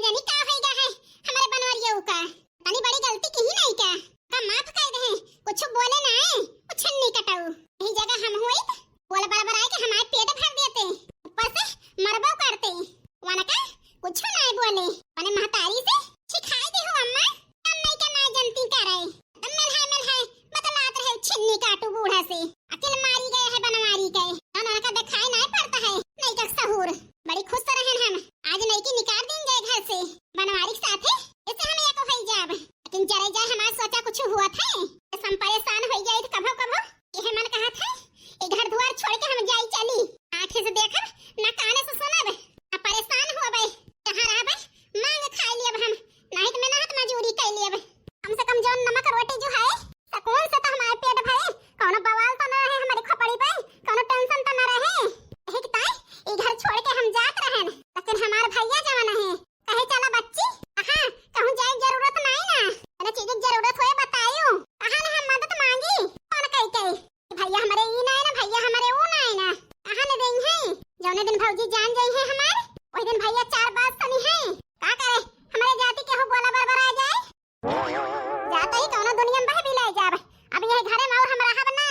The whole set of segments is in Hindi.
जानी का होइगा है हमारे बनवरियों का। तनी बड़ी गलती की ही नहीं का माफ कर दे। कुछ बोले ना है कुछ नहीं कटाऊ। यही जगह हम होई बोले बराबर आए कि हमारे पेट भर देते ऊपर से मरबो करते वाना का कुछ नहीं बोले। माने महतारी से सिखाई दे हो अम्मा हम नहीं का ना जनती करे मिल है बतलात रहे छिन्नी काटू बूढ़ा से अकेले मारी गए है बनवारी गए ना का दिखाई नहीं पड़ता है नहीं का सहूर। बड़ी खुश रहे हम आज नहीं की निकाल देंगे घर से बनवारी के साथ इससे हम एक होई जाब। लेकिन जरे जाए हमारा सोचा कुछ हुआ था हम परेशान हो गए कभो कभो ये मन कहा था ये घर द्वार छोड़ के हम जाई चली आंखें से देखब ना काने से सुनब ना परेशान होबे कहां रहबे मांग खाई लेब हम नहीं तो मेहनत मजूरी कर लेब। कम से कम जौन नमक रोटी जो है सुकून से तो हमारे पेट भरे कोनो बवाल तो ना रहे हमारी खोपड़ी पे कोनो टेंशन तो ना रहे। यही कि ताई ये घर छोड़ के हम जात रहन लेकिन हमार भैया जवान है कहे चला बच्ची कहां कहूं जाए जरूरत नहीं ना अरे चीज की जरूरत होए बताइयो कहां ने हम मदद मांगी कौन कही कही भैया हमारे ई नहीं ना भैया हमारे वो नहीं ना कहां ने देई है। जौने दिन भौजी जान जाई है हमार वही दिन भैया चार बात सुनी है का करे हमारे जाति के हो बोला बरबर आ जाए जाता ही कौन दुनिया में भी ले जाब। अब ये घरे में और हम रहब ना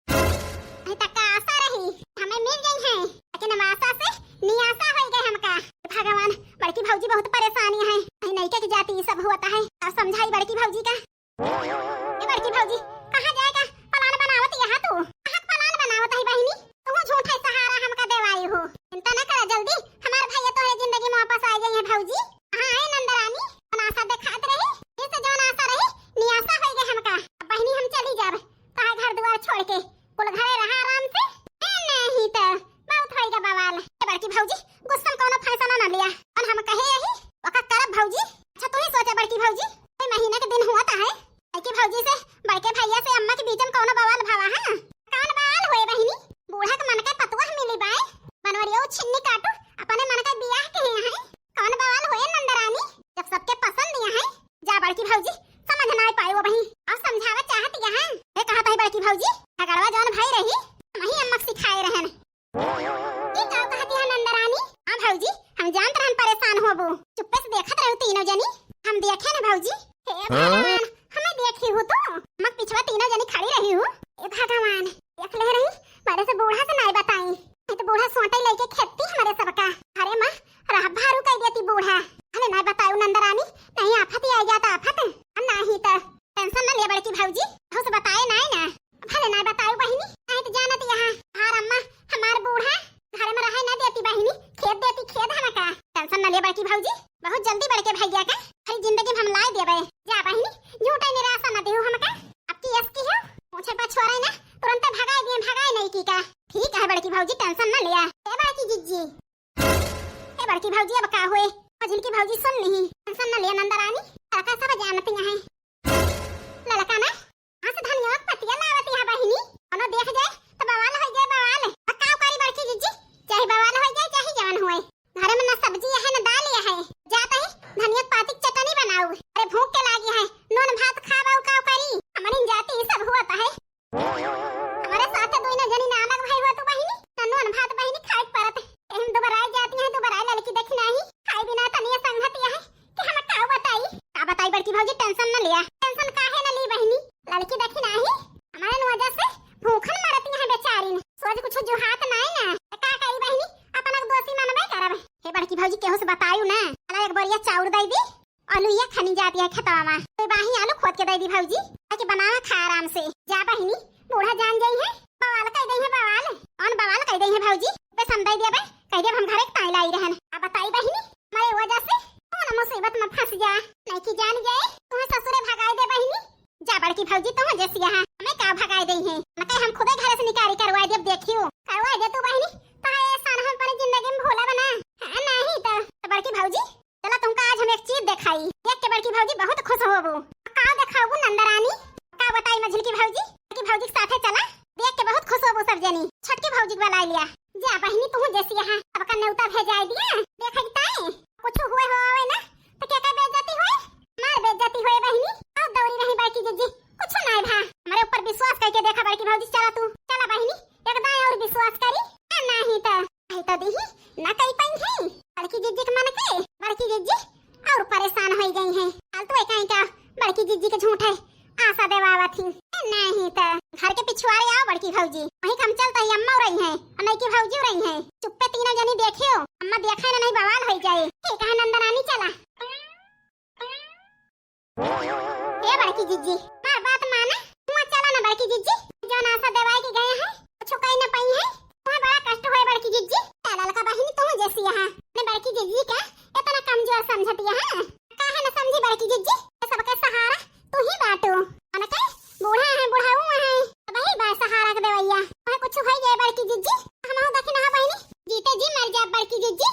नहीं तक का आशा रही हमें मिल गई है लेकिन हम आशा से निराशा हो गए हमका। भगवान बड़की भौजी बहुत परेशानी है नहीं के जाति सब होता है और समझाई बड़की भौजी का ये बड़की भौजी कहां जाएगा प्लान बनावत यहां तू कहां प्लान बनावत है बहिनी तू झूठा सहारा हमका देवाई हो। चिंता न कर जल्दी हमार भैया तोरे जिंदगी में वापस आ जाई है भौजी हां आए नंदरानी आशा दिखात रही इस जौन आशा रही निराशा हो गए हमका। बहिनी हम चली जाब कहां घर द्वार छोड़ के कुल घरे रहा आराम से नहीं तो बहुत होएगा बवाल। बड़की भौजी गुस्सा में कोनो फैसला न लिया और हम कहे यही ओका करब भौजी। अच्छा तू ही सोचा बड़की भौजी कोई महीने के दिन हुआ था है बड़की भौजी से बड़के भैया से अम्मा के बीच में कोनो बवाल भावा है कौन बवाल होए बहिनी बूढ़ा के मन का पतवा मिली बाय बनवरियो छिन्नी काटू अपने मन का बियाह के है कौन बवाल होए नंदरानी जब सबके पसंद दिया है जा बड़की भौजी समझ ना पाए वो बहिनी और समझावा चाहत यहां ये कहा था बड़की भौजी झगड़वा जौन भाई रही वही अम्मा सिखाए रहन ये का कहती है नंदरानी। हां भौजी हम जानत रहन परेशान होबो चुप्पे से देखत रहू तीनों जनी हम देखे ना भौजी हे भगवान हमें देखी हो तो मक पिछवा तीनों जनी खड़ी रही हूं ए भगवान देख ले रही बड़े से बूढ़ा से नहीं बताई नहीं तो बूढ़ा सोटे लेके खेती हमारे सबका अरे मां राह भारू कह देती बूढ़ा अरे नहीं बताऊ नंदरानी नहीं आफत ही आ जाता आफत नहीं तो टेंशन न ले बड़की भौजी हो से बताए नहीं ना भले नहीं बताऊ बहिनी नहीं तो जानत यहां हार अम्मा हमार बूढ़ा घर में रहे ना देती बहिनी खेत देती खेत हमका टेंशन न ले बड़की भौजी बहुत जल्दी बड़के भैया का हरी जिंदगी में हम ला देबे जा बहिनी झूठा निराशा न देहु हमका अब की यस की हो पूछे पर छोड़े ना तुरंत भगाए नहीं की का ठीक है बड़की भौजी टेंशन न लिया ए बड़की जिज्जी ए बड़की भौजी अब का होए जिनकी भौजी सुन नहीं टेंशन न लिया नंदरानी काका सब जानती है ललका ना हां से धनिया पतिया लावती है बहिनी कोनो देख जाए तो बवाल हो जाए बवाल पकाओ करी बड़की जिज्जी चाहे बवाल हो जाए चाहे जवान होए घर में ना सब्जी है ना दाल है जाता ही धनिया पाती चटनी बनाओ अरे भूख के लागी है नून भात खावा का करी हमारी जाति सब हुआ है हमारे साथ दो ना जनी नानक भाई हुआ तो बहिनी ना नून भात बहिनी खाए परत हम दोबारा जाती है दोबारा लड़की देख नहीं खाए बिना तनिया संगत है कि हम का बताई बड़की भौजी टेंशन न लिया टेंशन काहे न ली बहिनी लड़की देखी नहीं हमारे वजह से भूखन मरती है बेचारी सोच कुछ जो हाथ नहीं ना का करी बहिनी अपना दोस्ती मनबे करब हे बड़की भौजी केहू से बतायू ना अला एक बोरिया चाउर दे दी आलू ये खनी जाती है खेतवा में तो बाही आलू खोद के दे दी भौजी ताकि बनावा खा आराम से जा बहिनी बूढ़ा जान जाई है बवाल कह दई है बवाल और बवाल कह दई है भौजी पे समझाई देबे कह दे हम घरे ताई लाई रहन अब बताई बहिनी हमारे वजह से कौन मुसीबत में फंस जा नहीं कि जान गए तुम्हें ससुरे भगाए दे बहिनी जा बड़की भौजी तुम जैसी यहां हमें का भगाए दई है न कहे हम खुदे घर से निकारी करवाए दे देखियो करवाए दे तू बहिनी ताए सान हम पर जिंदगी में भोला बना हां नहीं तो बड़की भौजी चला तुमका आज हम एक चीज दिखाई देख के बड़की भौजी बहुत खुश होबो का दिखाऊ नंदरानी का बताई मझली की भौजी की भौजी के साथे चला देख के बहुत खुश होबो सब जनी छटकी भौजी को बुला लिया जा बहिनी तू जैसी यहां अब का न्योता भेजाई दिया देखई ताए कुछ हुए होवे ना तो क्या का बेइज्जती होए मार बेइज्जती होए बहिनी और दौड़ी रही बाकी जिज्जी कुछ नहीं भा हमारे ऊपर विश्वास करके देखा बड़की भौजी चला तू चला बहिनी एकदम और विश्वास करी नहीं तो दी ना कई पाई है बड़की जिज्जी के मन के बड़की जिज्जी और परेशान हो गई हैं। फालतू है कहीं का बड़की जीजी के झूठ है आशा देवावा थी नहीं तो घर के पिछवाड़े आओ बड़की भौजी वहीं कम चलता ही अम्मा रही है और नहीं की भौजी रही है चुप्पे तीनों जनी देखियो अम्मा देखा ना नहीं बवाल हो जाए ठीक है नंदरानी चला ये बड़की जीजी मार बात माना तू चला ना बड़की जीजी जो आशा देवाई के गए हैं कुछ कहीं ना पई है तुम्हें बड़ा कष्ट हुआ बड़की जीजी लड़का बहन तुम जैसी है ने बड़की जीजी का इतना कमजोर समझती है काहे ना समझी बड़की जीजी सबका सहारा तू ही बाटू अने कहे बूढ़ा है बुढ़ाऊ है भाई बा सहारा के देवैया ओए कुछ होई जाए बड़की जीजी हम हो देखी ना बहनी जीते जी मर जा बड़की जीजी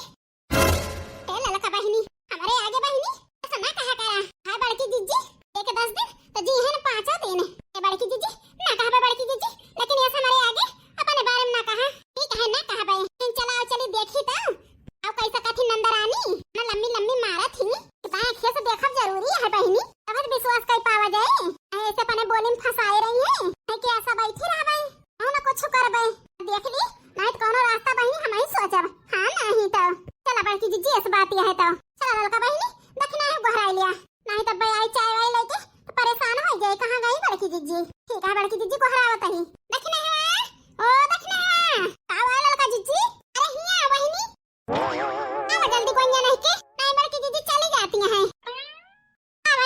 ते ललका बहनी हमारे आगे बहनी ऐसा ना कहा करा हाय बड़की जीजी एक 10 दिन तो जी है ना 5 दिन ए बड़की जीजी ना कहा बड़की जीजी लेकिन ऐसा हमारे आगे अपने बारे में ना कहा ठीक है ना कहा भाई चलाओ चली देखी तो अब कैसा कथी नंदरानी ना लंबी लंबी मारा थी बाएं खेत से देखब जरूरी है बहनी तब विश्वास कर पावा जाए ऐसे पने बोली में फंसाए रही है कि ऐसा बैठी रहबे हम ना कुछ करबे देख ली नहीं कोनो रास्ता बहनी हम ही सोचब हां नहीं तो चला बड़की जीजी इस बात ये है तो चला लड़का बहनी देखना है बहराई लिया नहीं तो भाई आई चाय वाई लेके तो परेशान हो जाए कहां गई बड़की जीजी ठीक है बड़की जीजी को हरावत ही देखना है ओ देखना है का वाला लड़का जीजी अरे हिया बहनी अब जल्दी कोई नहीं के नहीं बड़की जीजी चली जाती है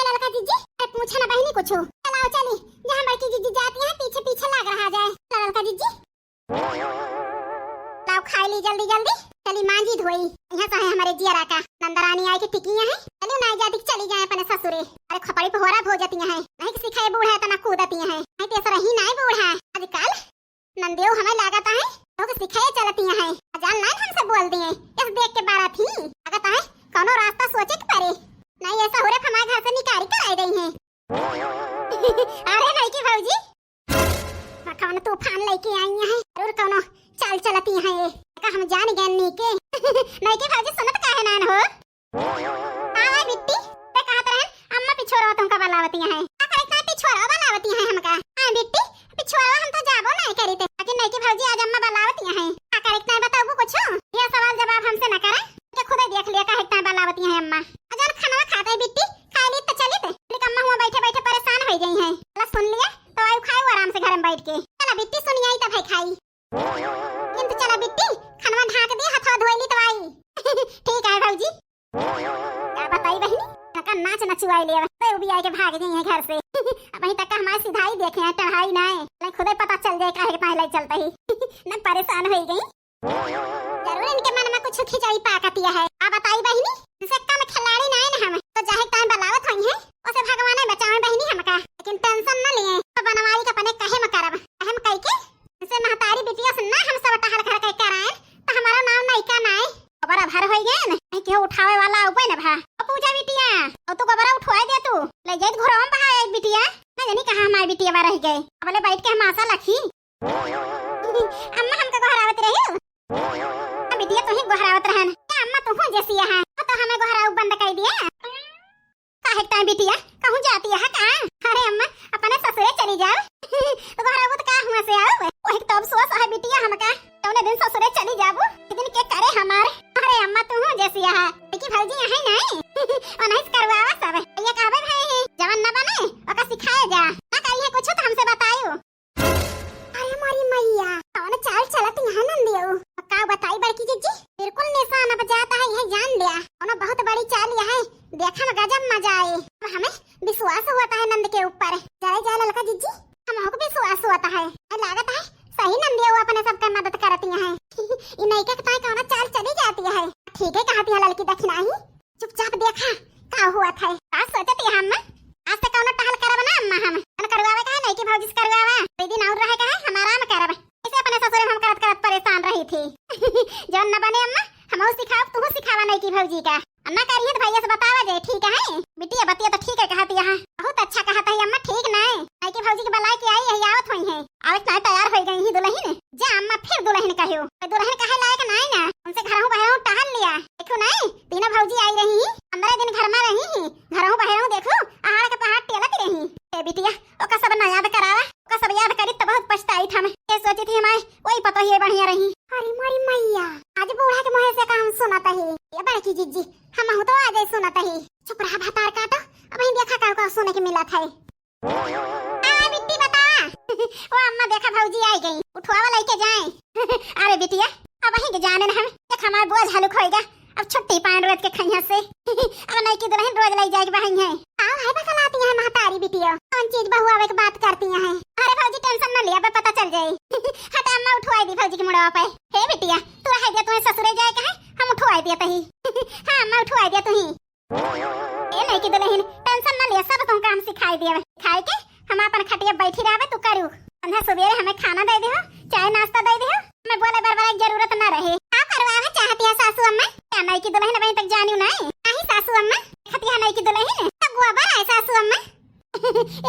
लड़का जीजी पूछे ना बहनी कुछ चलाओ चली जहाँ बड़की जीजी जाती है पीछे पीछे लग रहा जाए लड़का जीजी लाओ खाई ली जल्दी जल्दी चली मांजी धोई यहाँ तो है हमारे जिया का नंदरानी आई की टिकियां हैं चलो ना जाती चली जाए अपने ससुरे अरे खपड़ी पे होरा हो जाती हैं नहीं कि सिखाए बूढ़ा है तो ना कूदती हैं नहीं तो ऐसा रही ना बूढ़ा आजकल नंदेव हमें लागता है लोग सिखाए चलती हैं जान ना हमसे बोल दिए इस देख के बारा थी लगता है कोनो रास्ता सोचे के परे नहीं ऐसा हो रहा हमारे घर से निकाली कर आई गई हैं अरे नहीं की भौजी कौन तूफान लेके आई है और कौन चाल चलती है ये का हम जान गए नहीं के नहीं की भौजी सुनत काहे ना हो हां बिट्टी ते कहत रहे अम्मा पिछोरा तुमका बलावती है का इतना पिछोरा बलावती है हमका हां बिट्टी पिछोरा हम तो जाबो नहीं करी थे लेकिन नहीं की भौजी आज अम्मा बलावती है का करे इतना बताओ कुछ ये सवाल जवाब हमसे न करे के खुद देख लिया का इतना बलावती है अम्मा अजन खाना खाता है बिट्टी खा ली तो चली थे लेकिन अम्मा हुआ बैठे बैठे परेशान हो गई हैं चला सुन लिया तो आयु खाओ आराम से घर में बैठ के चला बिट्टी सुनी आई तब खाई किंतु चला बिट्टी खाना ढाक दे हाथ धोई ली तो आई ठीक है भौजी क्या बताई बहनी का नाच नचवाई ले तो भी आई के भाग गई है घर से अब वहीं तक हमारी सिधाई देखे हैं चढ़ाई ना है लेकिन खुद ही पता चल जाए काहे पहले चलता ही न परेशान हो गई जरूर इनके मन में कुछ खिचड़ी पाकतिया है आ बताई बहनी सिक्का में खिलाड़ी ना है ना हम तो चाहे टाइम बलावत होई है उसे भगवान ने बचावे बहनी हमका लेकिन टेंशन न लिए तो बनवाई का पने काहे में करब हम कह के इसे महतारी बिटिया से ना हम सब टहल घर कह कराए तो हमारा नाम नहीं का ना है बड़ा भर होई गए न के उठावे वाला ऊपर न भा पूजा बिटिया और तू बड़ा उठवाए दे तू ले जात घरों में बहा एक बिटिया ना जानी कहां हमारी बिटिया बा रह गए अबले बैठ के हम आशा लखी अम्मा हमका घरावत रही बिटिया तो ही घरावत रहन अम्मा तू हो जैसी है तो हमें घराव बंद कर दिया काहे टाइम बिटिया कहूं जाती है का अरे अम्मा अपने ससुरे चली जाओ तो घराव तो का हुआ से आओ ओही तब सोच है बिटिया हमका तौने दिन ससुरे चली जाबो लेकिन के करे हमारे अरे अम्मा तू हो जैसी है लेकिन भौजी है नहीं अनहिस करवावा सब ये कहबे भाई जवन न बने ओका सिखाए जा ना कहिए कुछ तो हमसे बताइयो अरे मारी मैया कौन चाल चलत यहाँ नंदियो का बताई बड़की जीजी बिल्कुल निशाना बजाता है यह जान लिया कौन बहुत बड़ी चाल यह है देखा में गजब मजा आए अब हमें विश्वास होता है नंद के ऊपर जाए जाए लड़का जीजी हमको विश्वास होता है लागत है सही नंदिया वो अपने सबका मदद करती है इन नहीं के ताई कौन चाल चली जाती है ठीक है कहती है लड़की दक्षिणा ही चुपचाप देखा का हुआ था का सोचती हम आज से कौन टहल करब ना अम्मा हम करवावे का नहीं कि भौजी करवावा कोई दिन और रहे का हम आराम करब इसे अपने ससुर हम करत करत परेशान रही थी जौन न बने अम्मा हम सिखाओ तू सिखावा नहीं की भौजी का अन्ना करिए तो भैया से बतावा जे ठीक है बिटिया बतिया तो ठीक है कहती है बहुत अच्छा कहता है अम्मा ठीक नहीं कि भौजी की बलाई की आई है आवत हुई है आवत नहीं तैयार हो गई ही दुल्हन जा अम्मा फिर दुल्हन कहियो दुल्हन कहे लायक नहीं ना उनसे घरों बहरों टहल लिया देखो नहीं तीनों भौजी आई रही 15 दिन घर में रही घरों बहरों देखो पहाड़ के पहाड़ टेलत रही ए बिटिया ओका सब ना याद करावा ओका सब याद करी तो बहुत पछताई था मैं ये सोची थी हमारे वही पता ही बढ़िया रही अरे मारी मैया आज बूढ़ा के मुंह से काम सुनाता है ये बड़की जीजी हम तो आज ही सुनाता है चुप रहा भातार काटो, अब ही देखा का सोने के मिला था। आ बिट्टी बता। ओ अम्मा देखा भौजी आई गई, उठवावा लेके जाए। अरे बिटिया अब ही के जाने ना हम, देख हमार बोझ हलुक होएगा। अब छुट्टी पान रोज के खैया से अब नहीं की दुल्हन रोज लाई जाएगी बहन है। आओ है बकलाती है महतारी बिटिया, कौन चीज बहू आवे के बात करती हैं। अरे भौजी टेंशन न लिया, पता चल जाए। हट अम्मा उठवाई दी भौजी के मुड़वा पे। हे बिटिया तू रह दिया, तुम्हें ससुरे जाए के है, हम उठवाई दिया तही। हां अम्मा उठवाई दिया तुही। ए नहीं की दुल्हन टेंशन न लिया, सब तुम काम सिखाई दिया। खाए के हम अपन खटिया बैठी रहबे, तू करू अंधा सवेरे हमें खाना दे दे हो, चाय नाश्ता दे दे हो, मैं बोले बार-बार की जरूरत ना रहे। का करवावे चाहती है सासू अम्मा? क्या नहीं की दुल्हन अभी तक जानियो नहीं? नहीं सासू अम्मा खती है नहीं की दुल्हन तब गुआ बा है सासू अम्मा।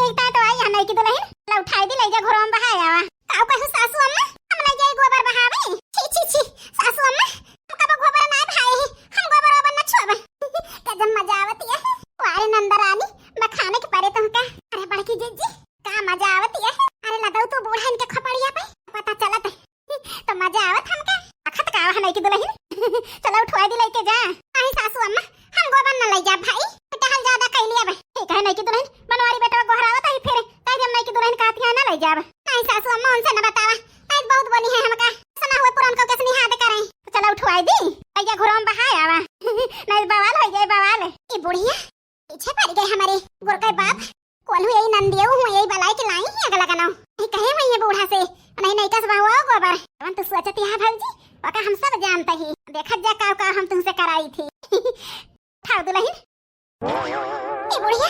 एक ता तो आई है नहीं की दुल्हन, ला उठाई दी ले जा घरों में बहाया। का कहू सासू अम्मा हम ले जाई गोबर बहावे? छी छी छी सासू अम्मा हम कब गोबर ना बहाए, हम गोबर ओबर ना छुआबे। कजन मजा आवती है। वारे नंदरानी मैं खाने के परे तुमका। अरे बड़की जीजी का मजा आवती है। अरे लदऊ तू बूढ़ा इनके खपड़िया पे पता चलत तो मजा आवत हमका। अखत का है नहीं की दुल्हन चलो उठवाई दी लेके जा। नहीं सासू अम्मा हम गोबर न ले जा भाई, टहल ज्यादा कह लिया बे। ठीक है नहीं की दुल्हन बनवारी बेटा गोहरावत है फिर ताई हम नहीं की दुल्हन काती है ना ले जाब। नहीं सासू अम्मा उनसे न बतावा, आज बहुत बनी है हमका, सुना हुए पुरान को कैसे निहाद करें। तो चलो उठवाई दी भैया घरों में बहाया आवा। नहीं बवाल हो जाए बवाल। ये बुढ़िया पीछे पड़ गए हमारे गुरके बाप। कोलू यही नंदियो हूं यही बलाई के लाई है अगला गनो। नहीं कहे मैं ये बूढ़ा से नहीं कसबा हुआ गोबर। हम तो सोचती है भौजी ओका हम सब जानते ही, देखत जा का हम तुमसे कराई थी। ठाव दुल्हन ये बुढ़िया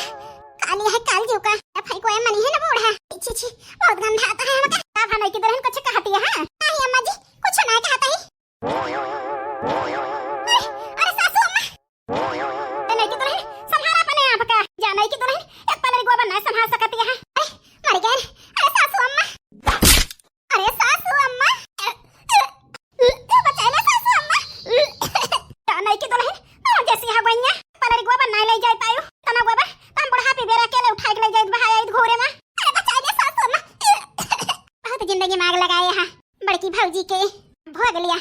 काली है काल जो का भाई कोई मनी है ना बूढ़ा। छी छी बहुत गंदा आता है हमका। का भाई की दुल्हन कुछ कहती है? हां नहीं अम्मा जी कुछ ना कहता ही। अरे सासू अम्मा नहीं की दुल्हन संभाल अपने आप का, जाने की दुल्हन एक पलरी गोबर ना संभाल सकती है। अरे मर गए। अरे सासू अम्मा, अरे सासू अम्मा बचा ले सासू अम्मा। जाने की दुल्हन जैसी है बन्या पलरी गोबर ना ले जाए पायो तना गोबर तम बुढ़ा पे बेरा के ले उठा के ले जाए बहाया घोरे में। अरे बचा ले सासू अम्मा। बहुत जिंदगी मांग लगाए हां बड़की भौजी के। भोग लिया